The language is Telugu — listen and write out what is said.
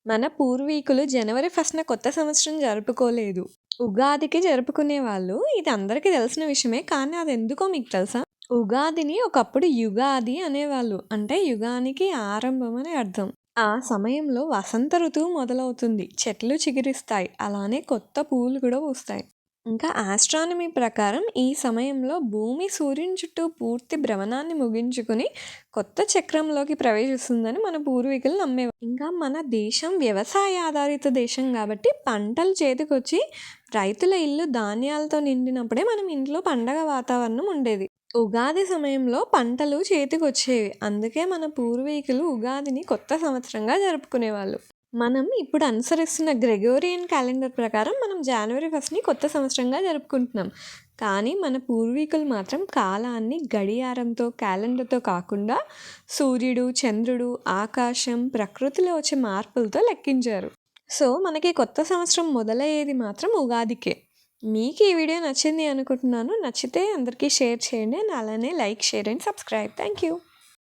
మన పూర్వీకులు జనవరి 1న కొత్త సంవత్సరం జరుపుకోలేదు. ఉగాదికి జరుపుకునేవాళ్ళు. ఇది అందరికీ తెలిసిన విషయమే. కానీ అదెందుకో మీకు తెలుసా? ఉగాదిని ఒకప్పుడు యుగాది అనేవాళ్ళు. అంటే యుగానికి ఆరంభం అని అర్థం. ఆ సమయంలో వసంత ఋతువు మొదలవుతుంది. చెట్లు చిగురిస్తాయి. అలానే కొత్త పూలు కూడా పూస్తాయి. ఇంకా ఆస్ట్రానమీ ప్రకారం ఈ సమయంలో భూమి సూర్యుని చుట్టూ పూర్తి భ్రమణాన్ని ముగించుకుని కొత్త చక్రంలోకి ప్రవేశిస్తుందని మన పూర్వీకులు నమ్మేవారు. ఇంకా మన దేశం వ్యవసాయ ఆధారిత దేశం కాబట్టి పంటలు చేతికొచ్చి రైతుల ఇల్లు ధాన్యాలతో నిండినప్పుడే మనం ఇంట్లో పండగ వాతావరణం ఉండేది. ఉగాది సమయంలో పంటలు చేతికొచ్చేవి. అందుకే మన పూర్వీకులు ఉగాదిని కొత్త సంవత్సరంగా జరుపుకునేవాళ్ళు. మనం ఇప్పుడు అనుసరిస్తున్న గ్రెగోరియన్ క్యాలెండర్ ప్రకారం మనం జనవరి 1ని కొత్త సంవత్సరంగా జరుపుకుంటున్నాం. కానీ మన పూర్వీకులు మాత్రం కాలాన్ని గడియారంతో క్యాలెండర్తో కాకుండా సూర్యుడు, చంద్రుడు, ఆకాశం, ప్రకృతిలో వచ్చే మార్పులతో లెక్కించారు. సో మనకి కొత్త సంవత్సరం మొదలయ్యేది మాత్రం ఉగాదికే. మీకు ఈ వీడియో నచ్చింది అనుకుంటున్నాను. నచ్చితే అందరికీ షేర్ చేయండి. అలానే like, share and subscribe. Thank you.